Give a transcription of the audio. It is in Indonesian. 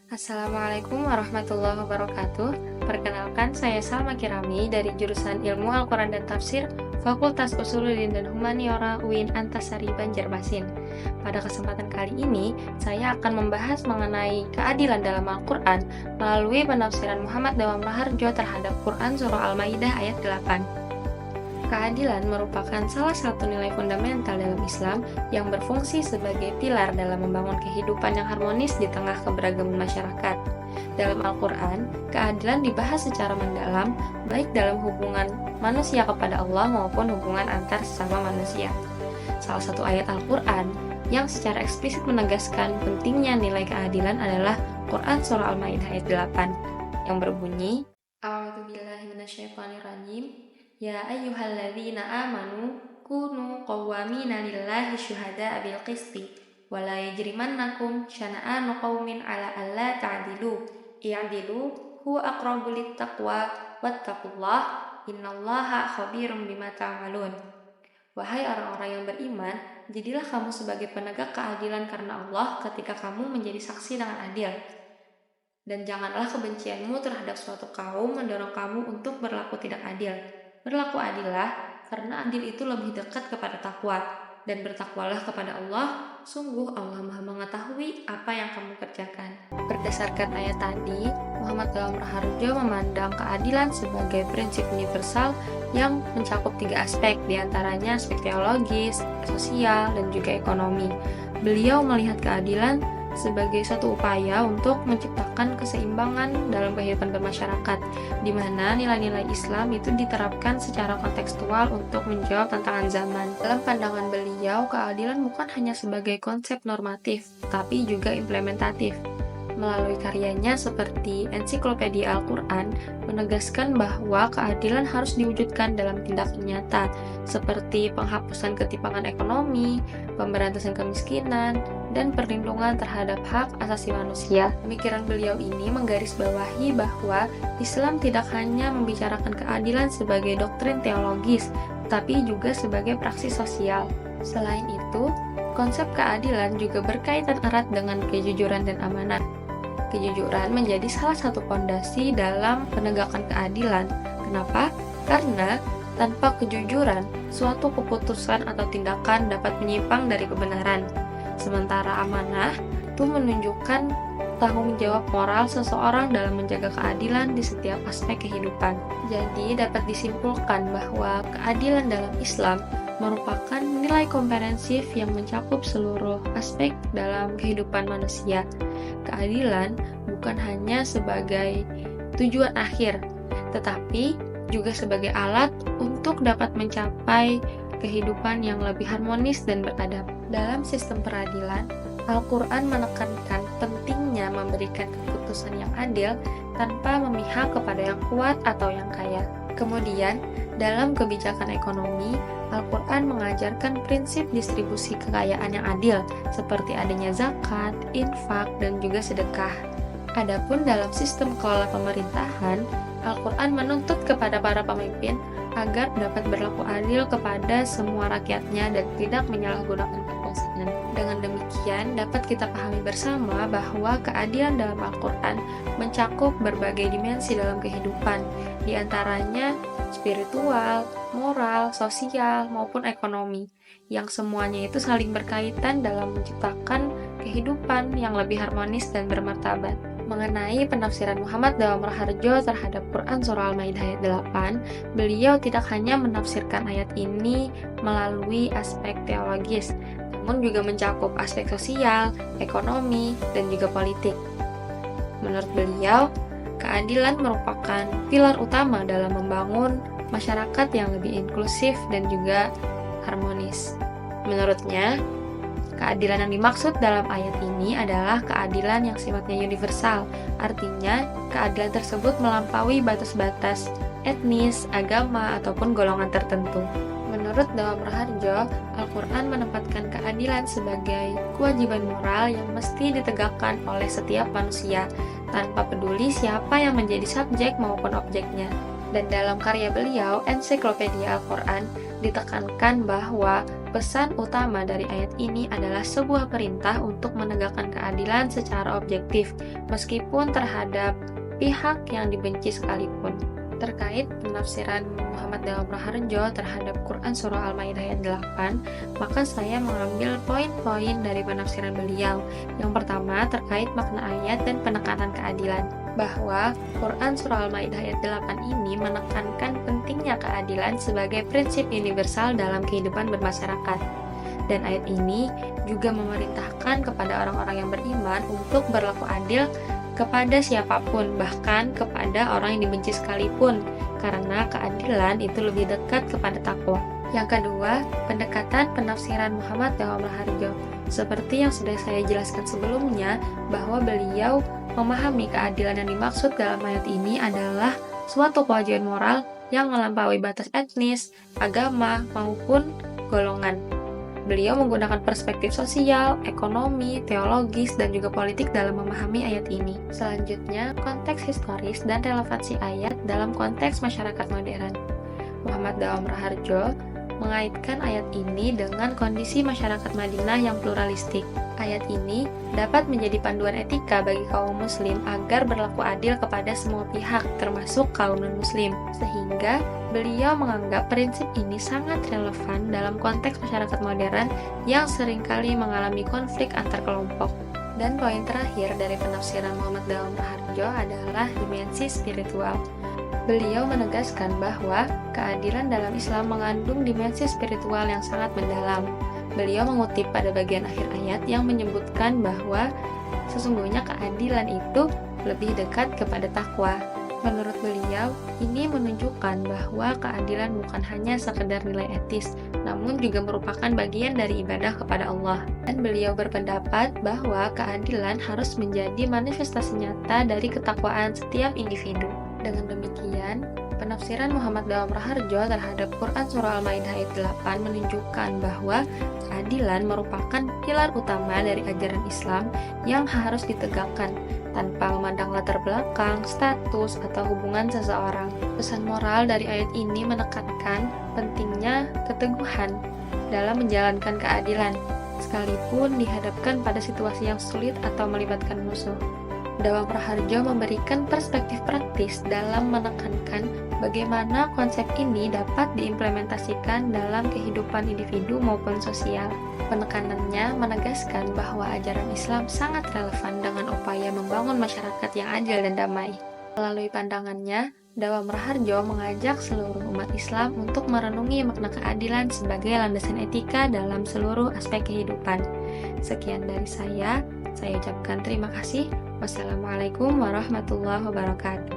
Assalamualaikum warahmatullahi wabarakatuh. Perkenalkan, saya Salma Kirami dari jurusan Ilmu Al-Quran dan Tafsir, Fakultas Usuluddin dan Humaniora UIN Antasari Banjarmasin. Pada kesempatan kali ini, saya akan membahas mengenai keadilan dalam Al-Quran melalui penafsiran Muhammad Dawam Raharjo terhadap Quran Surah Al-Maidah ayat 8. Keadilan merupakan salah satu nilai fundamental dalam Islam yang berfungsi sebagai pilar dalam membangun kehidupan yang harmonis di tengah keberagaman masyarakat. Dalam Al-Quran, keadilan dibahas secara mendalam, baik dalam hubungan manusia kepada Allah maupun hubungan antar sesama manusia. Salah satu ayat Al-Quran yang secara eksplisit menegaskan pentingnya nilai keadilan adalah Quran Surah Al-Maidah ayat 8, yang berbunyi, A'udzubillahi minasyaitonirrajim. Ya ayyuhalladzina amanu kunu qawwamina lillahi syuhada'a bil qisti wa la yajrimannakum syana'anu qaumin ala alla ta'dilu i'dilu huwa aqrabu littaqwa wattaqullah innallaha khabirum bima ta'malun. Wahai orang-orang yang beriman, jadilah kamu sebagai penegak keadilan karena Allah ketika kamu menjadi saksi dengan adil. Dan janganlah kebencianmu terhadap suatu kaum mendorong kamu untuk berlaku tidak adil. Berlaku adillah, karena adil itu lebih dekat kepada takwa, dan bertakwalah kepada Allah, sungguh Allah Maha mengetahui apa yang kamu kerjakan. Berdasarkan ayat tadi, Muhammad Dawam Raharjo memandang keadilan sebagai prinsip universal yang mencakup 3 aspek, diantaranya aspek teologis, sosial, dan juga ekonomi. Beliau melihat keadilan sebagai suatu upaya untuk menciptakan keseimbangan dalam kehidupan bermasyarakat, di mana nilai-nilai Islam itu diterapkan secara kontekstual untuk menjawab tantangan zaman. Dalam pandangan beliau, keadilan bukan hanya sebagai konsep normatif, tapi juga implementatif. Melalui karyanya seperti Ensiklopedia Al-Quran, menegaskan bahwa keadilan harus diwujudkan dalam tindakan nyata, seperti penghapusan ketimpangan ekonomi, pemberantasan kemiskinan, dan perlindungan terhadap hak asasi manusia. Pemikiran beliau ini menggarisbawahi bahwa Islam tidak hanya membicarakan keadilan sebagai doktrin teologis, tapi juga sebagai praksi sosial. Selain itu, konsep keadilan juga berkaitan erat dengan kejujuran dan amanat. Kejujuran menjadi salah satu fondasi dalam penegakan keadilan. Kenapa? Karena tanpa kejujuran, suatu keputusan atau tindakan dapat menyimpang dari kebenaran. Sementara amanah itu menunjukkan tanggung jawab moral seseorang dalam menjaga keadilan di setiap aspek kehidupan. Jadi dapat disimpulkan bahwa keadilan dalam Islam merupakan nilai komprehensif yang mencakup seluruh aspek dalam kehidupan manusia. Keadilan bukan hanya sebagai tujuan akhir, tetapi juga sebagai alat untuk dapat mencapai kehidupan yang lebih harmonis dan beradab. Dalam sistem peradilan, Al-Quran menekankan pentingnya memberikan keputusan yang adil tanpa memihak kepada yang kuat atau yang kaya. Kemudian, dalam kebijakan ekonomi, Al-Quran mengajarkan prinsip distribusi kekayaan yang adil, seperti adanya zakat, infak, dan juga sedekah. Adapun dalam sistem kelola pemerintahan, Al-Quran menuntut kepada para pemimpin agar dapat berlaku adil kepada semua rakyatnya dan tidak menyalahgunakan kekuasaan. Dengan demikian, dapat kita pahami bersama bahwa keadilan dalam Al-Quran mencakup berbagai dimensi dalam kehidupan, di antaranya spiritual, moral, sosial, maupun ekonomi, yang semuanya itu saling berkaitan dalam menciptakan kehidupan yang lebih harmonis dan bermartabat. Mengenai penafsiran Muhammad Dawam Raharjo terhadap Quran Surah Al-Maidah ayat 8, beliau tidak hanya menafsirkan ayat ini melalui aspek teologis, namun juga mencakup aspek sosial, ekonomi, dan juga politik. Menurut beliau, keadilan merupakan pilar utama dalam membangun masyarakat yang lebih inklusif dan juga harmonis. Menurutnya, keadilan yang dimaksud dalam ayat ini adalah keadilan yang sifatnya universal. Artinya, keadilan tersebut melampaui batas-batas etnis, agama, ataupun golongan tertentu. Menurut Dawam Raharjo, Al-Quran menempatkan keadilan sebagai kewajiban moral yang mesti ditegakkan oleh setiap manusia, tanpa peduli siapa yang menjadi subjek maupun objeknya. Dan dalam karya beliau, Ensiklopedia Al-Quran, ditekankan bahwa Pesan utama dari ayat ini adalah sebuah perintah untuk menegakkan keadilan secara objektif, meskipun terhadap pihak yang dibenci sekalipun. Terkait penafsiran Muhammad Dawam Raharjo terhadap Quran Surah Al-Maidah ayat 8, maka saya mengambil poin-poin dari penafsiran beliau. Yang pertama, terkait makna ayat dan penekanan keadilan, bahwa Quran Surah Al-Maidah ayat 8 ini menekankan pentingnya keadilan sebagai prinsip universal dalam kehidupan bermasyarakat. Dan ayat ini juga memerintahkan kepada orang-orang yang beriman untuk berlaku adil kepada siapapun, bahkan kepada orang yang dibenci sekalipun, karena keadilan itu lebih dekat kepada takwa. Yang kedua, pendekatan penafsiran Muhammad Dawam Raharjo. Seperti yang sudah saya jelaskan sebelumnya, bahwa beliau memahami keadilan yang dimaksud dalam ayat ini adalah suatu kewajiban moral yang melampaui batas etnis, agama, maupun golongan. Beliau menggunakan perspektif sosial, ekonomi, teologis, dan juga politik dalam memahami ayat ini. Selanjutnya, konteks historis dan relevansi ayat dalam konteks masyarakat modern. Muhammad Dawam Raharjo mengaitkan ayat ini dengan kondisi masyarakat Madinah yang pluralistik. Ayat ini dapat menjadi panduan etika bagi kaum muslim agar berlaku adil kepada semua pihak, termasuk kaum non-muslim. Sehingga beliau menganggap prinsip ini sangat relevan dalam konteks masyarakat modern yang seringkali mengalami konflik antar kelompok. Dan poin terakhir dari penafsiran Muhammad Dawam Raharjo adalah dimensi spiritual. Beliau menegaskan bahwa keadilan dalam Islam mengandung dimensi spiritual yang sangat mendalam. Beliau mengutip pada bagian akhir ayat yang menyebutkan bahwa sesungguhnya keadilan itu lebih dekat kepada takwa. Menurut beliau, ini menunjukkan bahwa keadilan bukan hanya sekedar nilai etis, namun juga merupakan bagian dari ibadah kepada Allah. Dan beliau berpendapat bahwa keadilan harus menjadi manifestasi nyata dari ketakwaan setiap individu. Dengan demikian, penafsiran Muhammad Dawam Raharjo terhadap Quran Surah Al-Maidah ayat 8 menunjukkan bahwa keadilan merupakan pilar utama dari ajaran Islam yang harus ditegakkan tanpa memandang latar belakang, status, atau hubungan seseorang. Pesan moral dari ayat ini menekankan pentingnya keteguhan dalam menjalankan keadilan, sekalipun dihadapkan pada situasi yang sulit atau melibatkan musuh. Dawam Raharjo memberikan perspektif praktis dalam menekankan bagaimana konsep ini dapat diimplementasikan dalam kehidupan individu maupun sosial. Penekanannya menegaskan bahwa ajaran Islam sangat relevan dengan upaya membangun masyarakat yang adil dan damai. Melalui pandangannya, Dawam Raharjo mengajak seluruh umat Islam untuk merenungi makna keadilan sebagai landasan etika dalam seluruh aspek kehidupan. Sekian dari saya ucapkan terima kasih. Wassalamualaikum warahmatullahi wabarakatuh.